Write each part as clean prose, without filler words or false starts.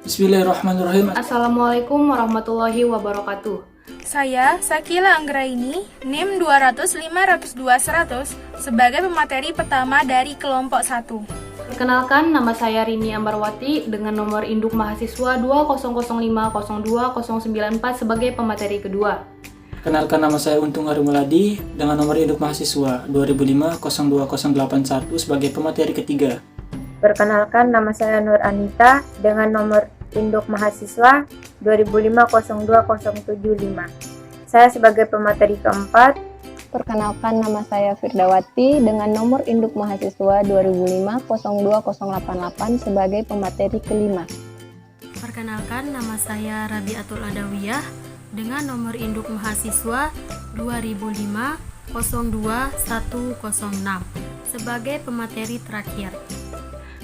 Bismillahirrahmanirrahim. Assalamualaikum warahmatullahi wabarakatuh. Saya, Sakila Anggraini, NIM 200-502-100 sebagai pemateri pertama dari kelompok 1. Perkenalkan, nama saya Rini Ambarwati dengan nomor induk mahasiswa 200502094 sebagai pemateri kedua. Kenalkan, nama saya Untung Harimuladi dengan nomor induk mahasiswa 2005-02081 sebagai pemateri ketiga. Perkenalkan, nama saya Nur Anita dengan nomor induk mahasiswa 2005-02075. Saya sebagai pemateri keempat. Perkenalkan, nama saya Firdawati dengan nomor induk mahasiswa 2005-02088 sebagai pemateri kelima. Perkenalkan, nama saya Rabiatul Adawiyah dengan nomor induk mahasiswa 2005-02106 sebagai pemateri terakhir.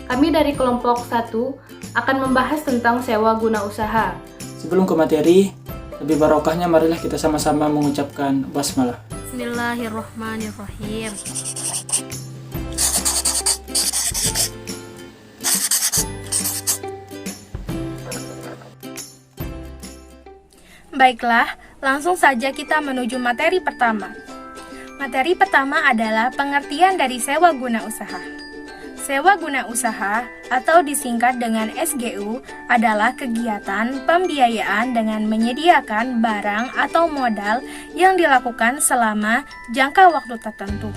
Kami dari kelompok 1 akan membahas tentang sewa guna usaha. Sebelum ke materi, lebih barokahnya marilah kita sama-sama mengucapkan basmalah. Bismillahirrahmanirrahim. Baiklah, langsung saja kita menuju materi pertama. Materi pertama adalah pengertian dari sewa guna usaha. Sewa guna usaha atau disingkat dengan SGU adalah kegiatan pembiayaan dengan menyediakan barang atau modal yang dilakukan selama jangka waktu tertentu,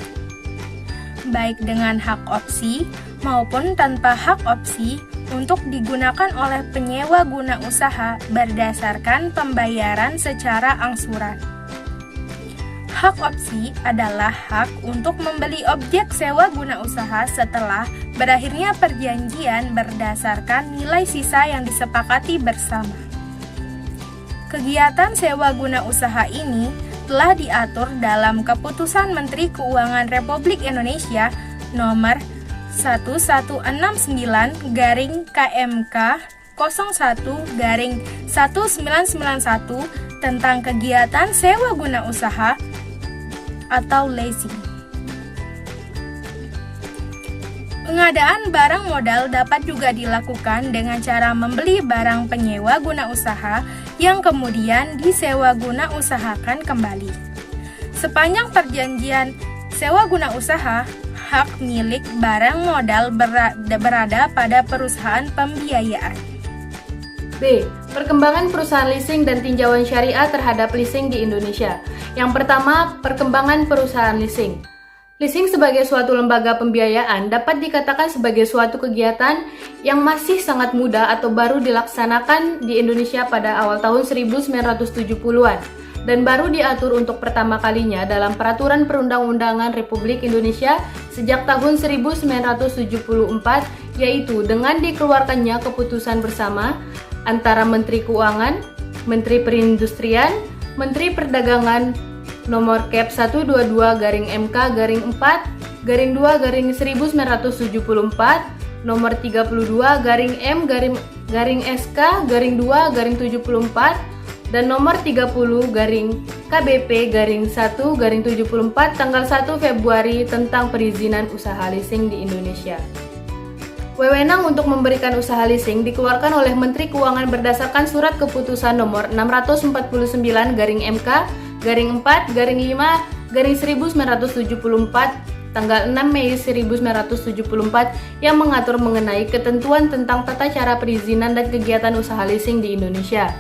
baik dengan hak opsi maupun tanpa hak opsi untuk digunakan oleh penyewa guna usaha berdasarkan pembayaran secara angsuran. Hak opsi adalah hak untuk membeli objek sewa guna usaha setelah berakhirnya perjanjian berdasarkan nilai sisa yang disepakati bersama. Kegiatan sewa guna usaha ini telah diatur dalam Keputusan Menteri Keuangan Republik Indonesia Nomor 1169/KMK 01/1991 tentang kegiatan sewa guna usaha atau leasing. Pengadaan barang modal dapat juga dilakukan dengan cara membeli barang penyewa guna usaha yang kemudian disewa guna usahakan kembali. Sepanjang perjanjian sewa guna usaha, hak milik barang modal berada pada perusahaan pembiayaan. B. Perkembangan perusahaan leasing dan tinjauan syariah terhadap leasing di Indonesia. Yang pertama, perkembangan perusahaan leasing. Leasing sebagai suatu lembaga pembiayaan dapat dikatakan sebagai suatu kegiatan yang masih sangat muda atau baru dilaksanakan di Indonesia pada awal tahun 1970-an dan baru diatur untuk pertama kalinya dalam Peraturan Perundang-undangan Republik Indonesia sejak tahun 1974, yaitu dengan dikeluarkannya keputusan bersama antara Menteri Keuangan, Menteri Perindustrian, Menteri Perdagangan nomor Kep 122-4-2-1974, nomor 32-M-SK-2-74, dan nomor 30-KBP-1-74 tanggal 1 Februari tentang perizinan usaha leasing di Indonesia. Wewenang untuk memberikan usaha leasing dikeluarkan oleh Menteri Keuangan berdasarkan Surat Keputusan Nomor 649-4-5-1974 tanggal 6 Mei 1974 yang mengatur mengenai ketentuan tentang tata cara perizinan dan kegiatan usaha leasing di Indonesia.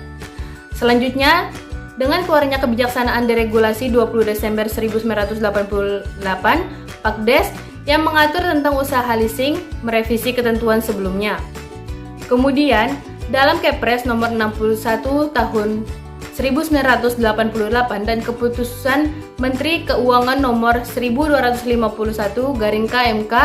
Selanjutnya, dengan keluarnya kebijaksanaan deregulasi 20 Desember 1988, Pakdes yang mengatur tentang usaha leasing merevisi ketentuan sebelumnya. Kemudian, dalam Kepres nomor 61 tahun 1988 dan Keputusan Menteri Keuangan nomor 1251/KMK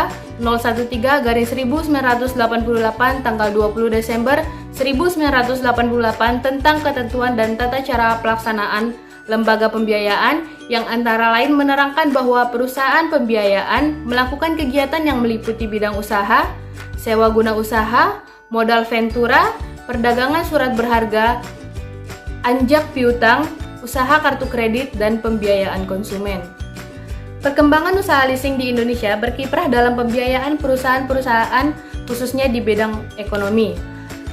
013/1988 tanggal 20 Desember 1988 tentang ketentuan dan tata cara pelaksanaan lembaga pembiayaan yang antara lain menerangkan bahwa perusahaan pembiayaan melakukan kegiatan yang meliputi bidang usaha, sewa guna usaha, modal ventura, perdagangan surat berharga, anjak piutang, usaha kartu kredit, dan pembiayaan konsumen. Perkembangan usaha leasing di Indonesia berkiprah dalam pembiayaan perusahaan-perusahaan khususnya di bidang ekonomi.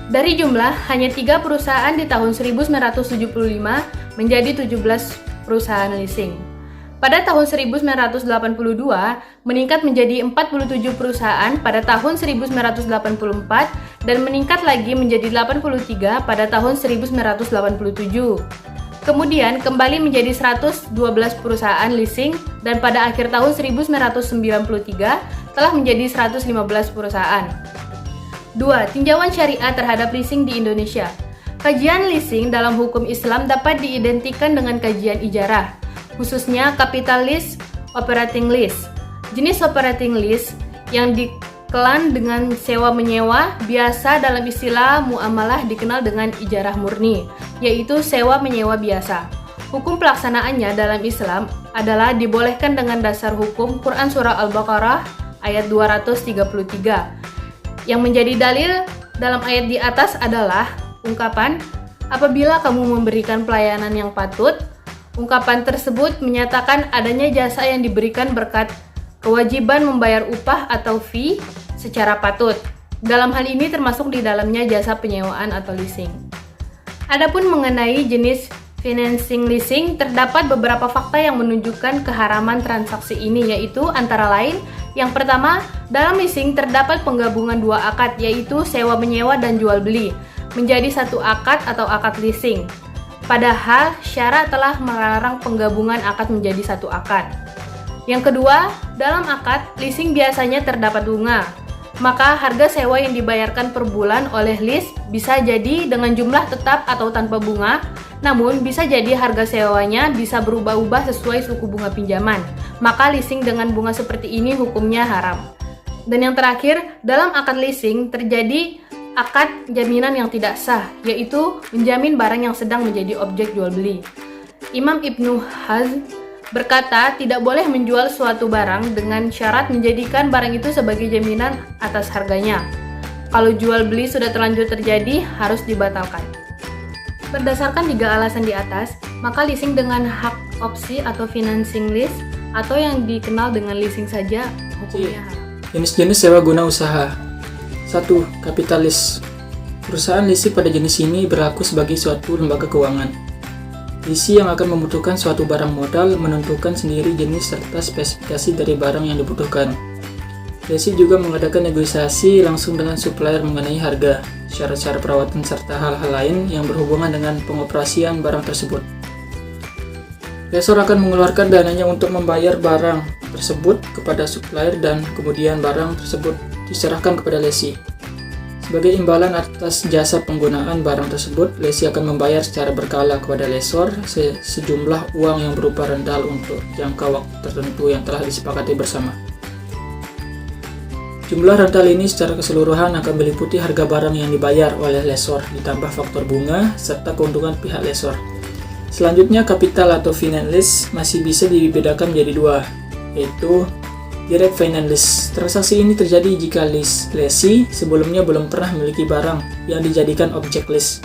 Dari jumlah hanya 3 perusahaan di tahun 1975 menjadi 17 perusahaan leasing. Pada tahun 1982 meningkat menjadi 47 perusahaan pada tahun 1984 dan meningkat lagi menjadi 83 pada tahun 1987. Kemudian kembali menjadi 112 perusahaan leasing dan pada akhir tahun 1993 telah menjadi 115 perusahaan. 2. Tinjauan syariah terhadap leasing di Indonesia. Kajian leasing dalam hukum Islam dapat diidentikan dengan kajian ijarah, khususnya capital lease, operating lease. Jenis operating lease yang dikelan dengan sewa-menyewa biasa dalam istilah muamalah dikenal dengan ijarah murni, yaitu sewa-menyewa biasa. Hukum pelaksanaannya dalam Islam adalah dibolehkan dengan dasar hukum Quran Surah Al-Baqarah ayat 233. Yang menjadi dalil dalam ayat di atas adalah ungkapan, apabila kamu memberikan pelayanan yang patut. Ungkapan tersebut menyatakan adanya jasa yang diberikan berkat kewajiban membayar upah atau fee secara patut. Dalam hal ini termasuk di dalamnya jasa penyewaan atau leasing. Adapun mengenai jenis financing leasing, terdapat beberapa fakta yang menunjukkan keharaman transaksi ini, yaitu antara lain, yang pertama, dalam leasing terdapat penggabungan dua akad, yaitu sewa-menyewa dan jual-beli, menjadi satu akad atau akad leasing. Padahal syarat telah melarang penggabungan akad menjadi satu akad. Yang kedua, dalam akad leasing biasanya terdapat bunga. Maka harga sewa yang dibayarkan per bulan oleh lease bisa jadi dengan jumlah tetap atau tanpa bunga, namun bisa jadi harga sewanya bisa berubah-ubah sesuai suku bunga pinjaman. Maka leasing dengan bunga seperti ini hukumnya haram. Dan yang terakhir, dalam akad leasing terjadi akad jaminan yang tidak sah, yaitu menjamin barang yang sedang menjadi objek jual beli. Imam Ibnu Hazm berkata tidak boleh menjual suatu barang dengan syarat menjadikan barang itu sebagai jaminan atas harganya. Kalau jual beli sudah terlanjur terjadi, harus dibatalkan. Berdasarkan 3 alasan di atas, maka leasing dengan hak opsi atau financing lease atau yang dikenal dengan leasing saja hukumnya haram. Jenis-jenis sewa guna usaha. 1. Kapitalis. Perusahaan leasing pada jenis ini berlaku sebagai suatu lembaga keuangan. Leasing yang akan membutuhkan suatu barang modal menentukan sendiri jenis serta spesifikasi dari barang yang dibutuhkan. Leasing juga mengadakan negosiasi langsung dengan supplier mengenai harga, syarat-syarat perawatan serta hal-hal lain yang berhubungan dengan pengoperasian barang tersebut. Lessor akan mengeluarkan dananya untuk membayar barang tersebut kepada supplier dan kemudian barang tersebut diserahkan kepada lessee. Sebagai imbalan atas jasa penggunaan barang tersebut, lessee akan membayar secara berkala kepada lessor sejumlah uang yang berupa rental untuk jangka waktu tertentu yang telah disepakati bersama. Jumlah rental ini secara keseluruhan akan meliputi harga barang yang dibayar oleh lessor ditambah faktor bunga serta keuntungan pihak lessor. Selanjutnya, kapital atau finance lease masih bisa dibedakan menjadi dua, yaitu direct finance lease. Transaksi ini terjadi jika lessee sebelumnya belum pernah memiliki barang yang dijadikan objek lease.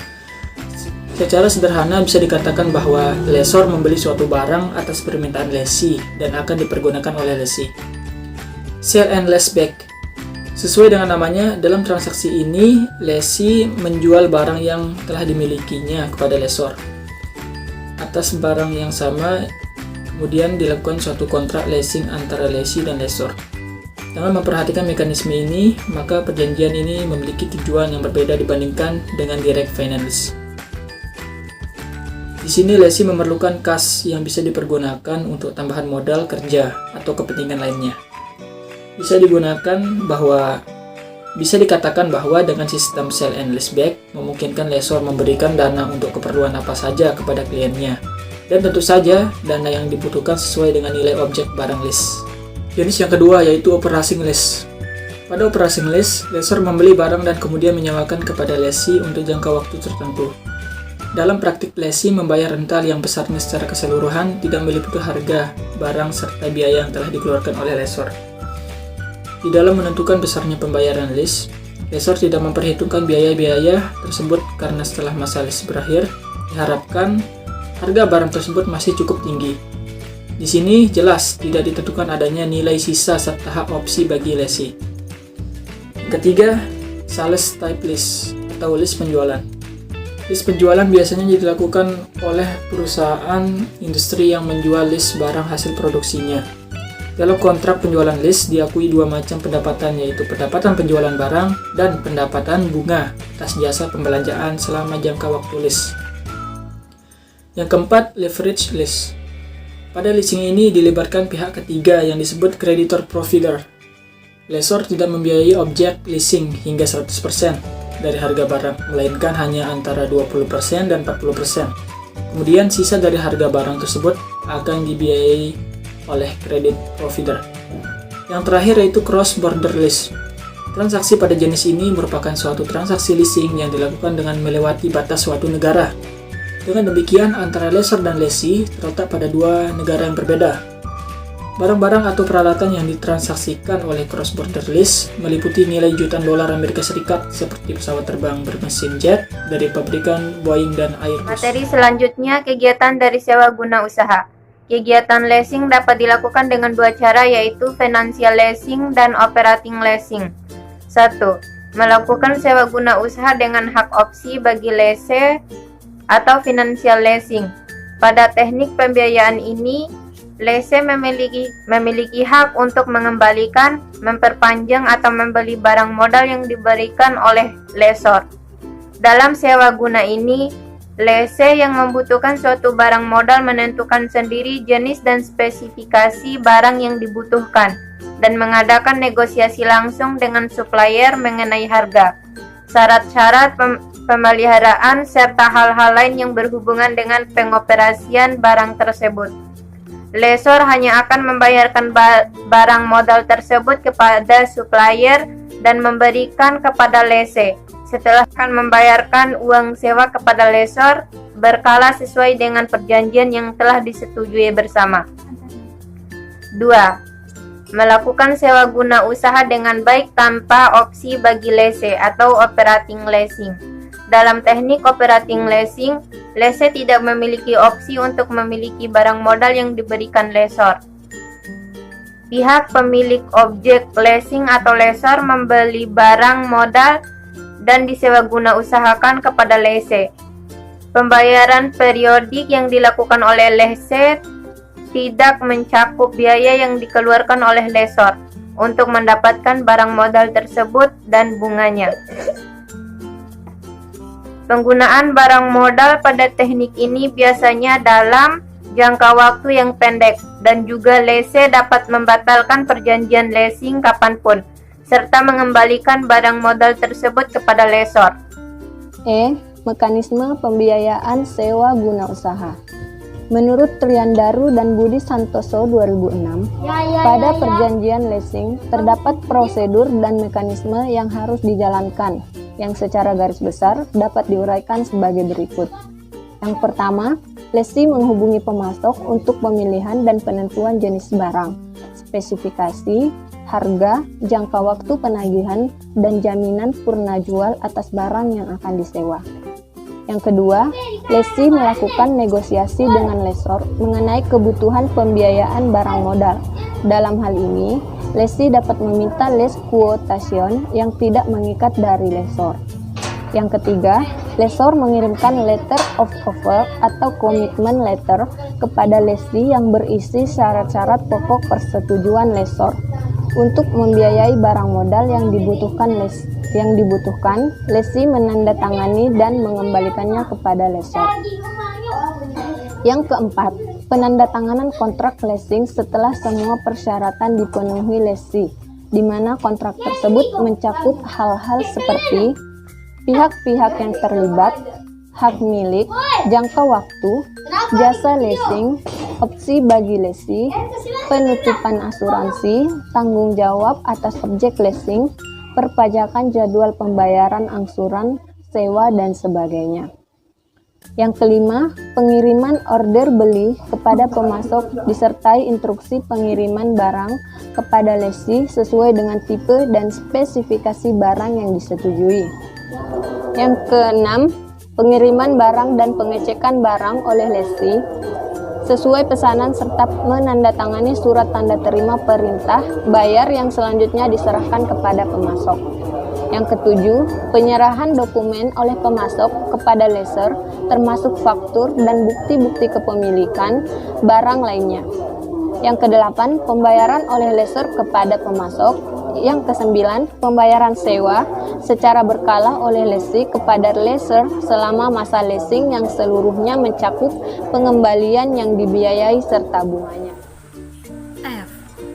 Secara sederhana bisa dikatakan bahwa lessor membeli suatu barang atas permintaan lessee dan akan dipergunakan oleh lessee. Sale and leaseback. Sesuai dengan namanya, dalam transaksi ini lessee menjual barang yang telah dimilikinya kepada lessor. Atas barang yang sama kemudian dilakukan suatu kontrak leasing antara lessee dan lessor. Dengan memperhatikan mekanisme ini, maka perjanjian ini memiliki tujuan yang berbeda dibandingkan dengan direct finance. Di sini lessee memerlukan kas yang bisa dipergunakan untuk tambahan modal kerja atau kepentingan lainnya. Bisa dikatakan bahwa dengan sistem sale and leaseback memungkinkan lessor memberikan dana untuk keperluan apa saja kepada kliennya. Dan tentu saja, dana yang dibutuhkan sesuai dengan nilai objek barang lease. Jenis yang kedua yaitu operating lease. Pada operating lease, lessor membeli barang dan kemudian menyewakan kepada lessee untuk jangka waktu tertentu. Dalam praktik, lessee membayar rental yang besarnya secara keseluruhan tidak meliputi harga barang serta biaya yang telah dikeluarkan oleh lessor. Di dalam menentukan besarnya pembayaran lease, lessor tidak memperhitungkan biaya-biaya tersebut karena setelah masa lease berakhir, diharapkan harga barang tersebut masih cukup tinggi. Di sini jelas tidak ditentukan adanya nilai sisa serta hak opsi bagi lessee. Ketiga, sales type lease atau list penjualan. List penjualan biasanya dilakukan oleh perusahaan industri yang menjual list barang hasil produksinya. Dalam kontrak penjualan list diakui dua macam pendapatan, yaitu pendapatan penjualan barang dan pendapatan bunga atas jasa pembelanjaan selama jangka waktu list. Yang keempat, leverage list. Pada leasing ini dilibatkan pihak ketiga yang disebut creditor provider. Lessor tidak membiayai objek leasing hingga 100% dari harga barang, melainkan hanya antara 20% dan 40%. Kemudian sisa dari harga barang tersebut akan dibiayai oleh credit provider. Yang terakhir yaitu cross border lease. Transaksi pada jenis ini merupakan suatu transaksi leasing yang dilakukan dengan melewati batas suatu negara. Dengan demikian, antara lessor dan lessee terletak pada dua negara yang berbeda. Barang-barang atau peralatan yang ditransaksikan oleh cross-border lease meliputi nilai jutaan dolar Amerika Serikat seperti pesawat terbang bermesin jet dari pabrikan Boeing dan Airbus. Materi selanjutnya, kegiatan dari sewa guna usaha. Kegiatan leasing dapat dilakukan dengan dua cara, yaitu financial leasing dan operating leasing. 1. Melakukan sewa guna usaha dengan hak opsi bagi lessee atau financial leasing. Pada teknik pembiayaan ini, lessee memiliki hak untuk mengembalikan, memperpanjang, atau membeli barang modal yang diberikan oleh lessor. Dalam sewa guna ini, lessee yang membutuhkan suatu barang modal menentukan sendiri jenis dan spesifikasi barang yang dibutuhkan dan mengadakan negosiasi langsung dengan supplier mengenai harga, syarat-syarat pemeliharaan, serta hal-hal lain yang berhubungan dengan pengoperasian barang tersebut. Lessor hanya akan membayarkan barang modal tersebut kepada supplier dan memberikan kepada lessee. Setelah akan membayarkan uang sewa kepada lessor berkala sesuai dengan perjanjian yang telah disetujui bersama. 2. Melakukan sewa guna usaha dengan baik tanpa opsi bagi lessee atau operating leasing. Dalam teknik operating leasing, lessee tidak memiliki opsi untuk memiliki barang modal yang diberikan lessor. Pihak pemilik objek leasing atau lessor membeli barang modal dan disewa guna usahakan kepada lessee. Pembayaran periodik yang dilakukan oleh lessee tidak mencakup biaya yang dikeluarkan oleh lessor untuk mendapatkan barang modal tersebut dan bunganya. Penggunaan barang modal pada teknik ini biasanya dalam jangka waktu yang pendek, dan juga lessee dapat membatalkan perjanjian leasing kapanpun, serta mengembalikan barang modal tersebut kepada lessor. Mekanisme pembiayaan sewa guna usaha. Menurut Triandaru dan Budi Santoso 2006, pada perjanjian leasing terdapat prosedur dan mekanisme yang harus dijalankan, yang secara garis besar dapat diuraikan sebagai berikut. Yang pertama, lessee menghubungi pemasok untuk pemilihan dan penentuan jenis barang, spesifikasi, harga, jangka waktu penagihan, dan jaminan purna jual atas barang yang akan disewa. Yang kedua, lessee melakukan negosiasi dengan lessor mengenai kebutuhan pembiayaan barang modal. Dalam hal ini, lessee dapat meminta less quotation yang tidak mengikat dari lessor. Yang ketiga, lessor mengirimkan letter of offer atau commitment letter kepada lessee yang berisi syarat-syarat pokok persetujuan lessor untuk membiayai barang modal yang dibutuhkan lessee menandatangani dan mengembalikannya kepada lessor. Yang keempat, penandatanganan kontrak leasing setelah semua persyaratan dipenuhi lessee, di mana kontrak tersebut mencakup hal-hal seperti pihak-pihak yang terlibat, hak milik, jangka waktu, jasa leasing, opsi bagi lessee, penutupan asuransi, tanggung jawab atas objek leasing, perpajakan, jadwal pembayaran angsuran, sewa, dan sebagainya. Yang kelima, pengiriman order beli kepada pemasok disertai instruksi pengiriman barang kepada lessee sesuai dengan tipe dan spesifikasi barang yang disetujui. Yang keenam, pengiriman barang dan pengecekan barang oleh lessee sesuai pesanan serta menandatangani surat tanda terima perintah bayar yang selanjutnya diserahkan kepada pemasok. Yang ketujuh, penyerahan dokumen oleh pemasok kepada lessor termasuk faktur dan bukti-bukti kepemilikan barang lainnya. Yang kedelapan, pembayaran oleh lessor kepada pemasok. Yang kesembilan, pembayaran sewa secara berkala oleh lessee kepada lessor selama masa leasing yang seluruhnya mencakup pengembalian yang dibiayai serta bunganya. F.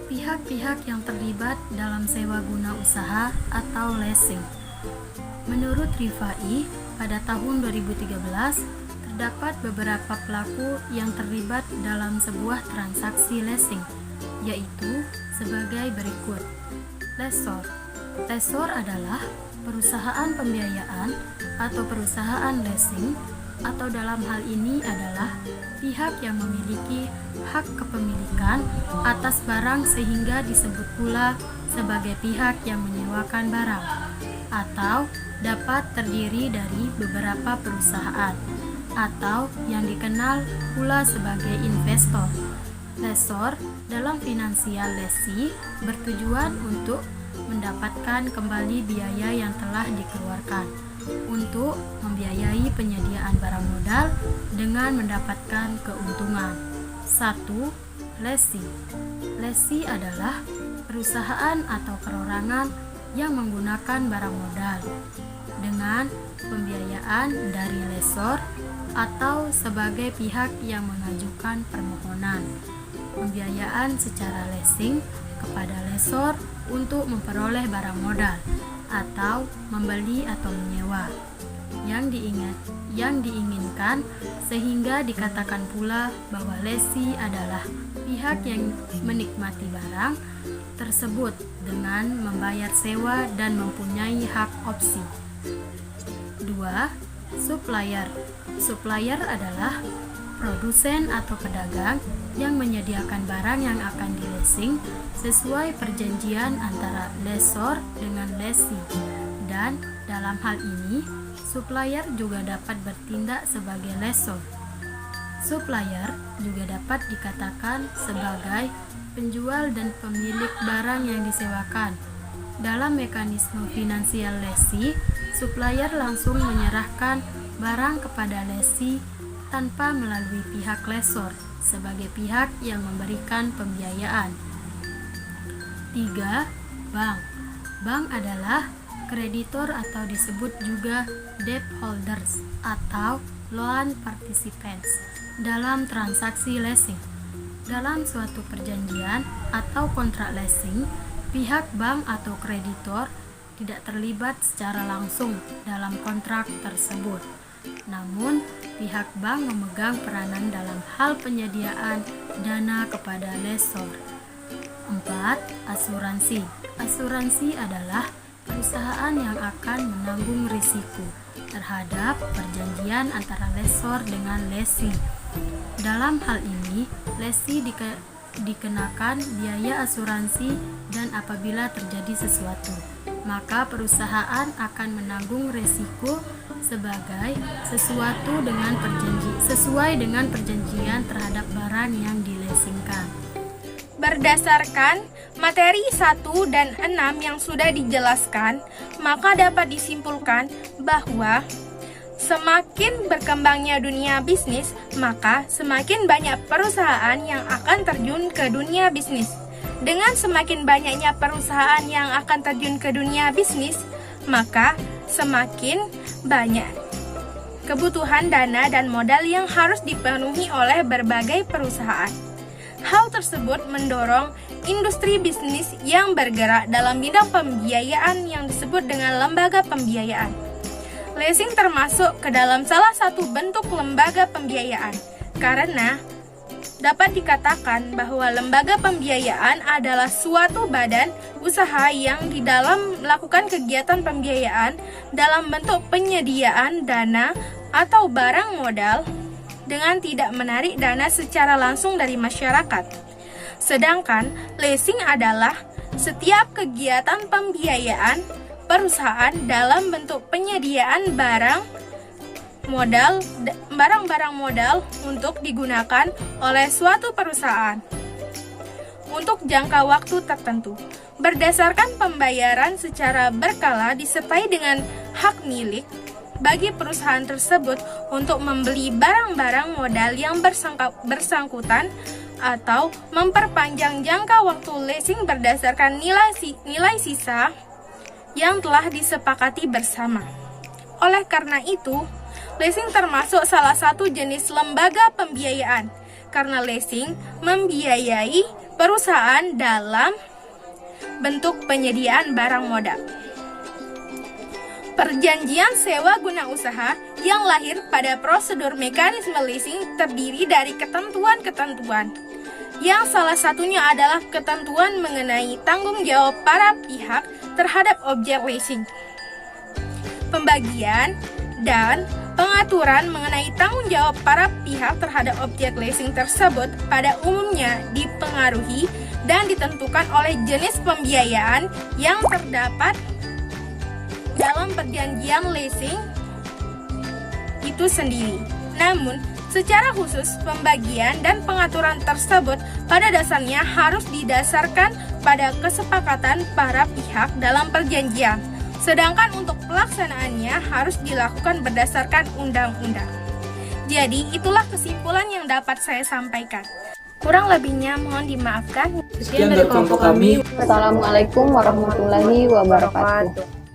Pihak-pihak yang terlibat dalam sewa guna usaha atau leasing. Menurut Rifai, pada tahun 2013, terdapat beberapa pelaku yang terlibat dalam sebuah transaksi leasing, yaitu sebagai berikut. Lessor. Lessor adalah perusahaan pembiayaan atau perusahaan leasing, atau dalam hal ini adalah pihak yang memiliki hak kepemilikan atas barang sehingga disebut pula sebagai pihak yang menyewakan barang, atau dapat terdiri dari beberapa perusahaan, atau yang dikenal pula sebagai investor. Lessor dalam finansial lessee bertujuan untuk mendapatkan kembali biaya yang telah dikeluarkan untuk membiayai penyediaan barang modal dengan mendapatkan keuntungan. 1. Lessee. Lessee adalah perusahaan atau perorangan yang menggunakan barang modal dengan pembiayaan dari lessor atau sebagai pihak yang mengajukan permohonan pembiayaan secara leasing kepada lessor untuk memperoleh barang modal atau membeli atau menyewa yang diinginkan, sehingga dikatakan pula bahwa lessee adalah pihak yang menikmati barang tersebut dengan membayar sewa dan mempunyai hak opsi. 2. Supplier. Supplier adalah produsen atau pedagang yang menyediakan barang yang akan di-leasing sesuai perjanjian antara lessor dengan lessee. Dan dalam hal ini, supplier juga dapat bertindak sebagai lessor. Supplier juga dapat dikatakan sebagai penjual dan pemilik barang yang disewakan. Dalam mekanisme finansial lessee, supplier langsung menyerahkan barang kepada lessee tanpa melalui pihak lessor sebagai pihak yang memberikan pembiayaan. 3. Bank. Bank adalah kreditor atau disebut juga debt holders atau loan participants dalam transaksi leasing. Dalam suatu perjanjian atau kontrak leasing, pihak bank atau kreditor tidak terlibat secara langsung dalam kontrak tersebut. Namun, pihak bank memegang peranan dalam hal penyediaan dana kepada lessor. 4. Asuransi. Asuransi adalah perusahaan yang akan menanggung risiko terhadap perjanjian antara lessor dengan lessee. Dalam hal ini, lessee dikenakan biaya asuransi, dan apabila terjadi sesuatu, maka perusahaan akan menanggung risiko sesuai dengan perjanjian terhadap barang yang dileasingkan. Berdasarkan materi 1 dan 6 yang sudah dijelaskan, maka dapat disimpulkan bahwa semakin berkembangnya dunia bisnis, maka semakin banyak perusahaan yang akan terjun ke dunia bisnis. Dengan semakin banyaknya perusahaan yang akan terjun ke dunia bisnis, maka semakin banyak kebutuhan dana dan modal yang harus dipenuhi oleh berbagai perusahaan. Hal tersebut mendorong industri bisnis yang bergerak dalam bidang pembiayaan yang disebut dengan lembaga pembiayaan. Leasing termasuk ke dalam salah satu bentuk lembaga pembiayaan, karena dapat dikatakan bahwa lembaga pembiayaan adalah suatu badan usaha yang di dalam melakukan kegiatan pembiayaan dalam bentuk penyediaan dana atau barang modal dengan tidak menarik dana secara langsung dari masyarakat. Sedangkan leasing adalah setiap kegiatan pembiayaan perusahaan dalam bentuk penyediaan barang-barang modal untuk digunakan oleh suatu perusahaan untuk jangka waktu tertentu. berdasarkan pembayaran secara berkala disertai dengan hak milik bagi perusahaan tersebut untuk membeli barang-barang modal yang bersangkutan atau memperpanjang jangka waktu leasing berdasarkan nilai sisa yang telah disepakati bersama. Oleh karena itu, leasing termasuk salah satu jenis lembaga pembiayaan karena leasing membiayai perusahaan dalam bentuk penyediaan barang modal. Perjanjian sewa guna usaha yang lahir pada prosedur mekanisme leasing terdiri dari ketentuan-ketentuan, yang salah satunya adalah ketentuan mengenai tanggung jawab para pihak terhadap objek leasing, pembagian, dan pengaturan mengenai tanggung jawab para pihak terhadap objek leasing tersebut pada umumnya dipengaruhi dan ditentukan oleh jenis pembiayaan yang terdapat dalam perjanjian leasing itu sendiri. Namun, secara khusus pembagian dan pengaturan tersebut pada dasarnya harus didasarkan pada kesepakatan para pihak dalam perjanjian. Sedangkan untuk pelaksanaannya harus dilakukan berdasarkan undang-undang. Jadi, itulah kesimpulan yang dapat saya sampaikan. Kurang lebihnya mohon dimaafkan. Sekian dari kelompok kami. Assalamualaikum warahmatullahi wabarakatuh.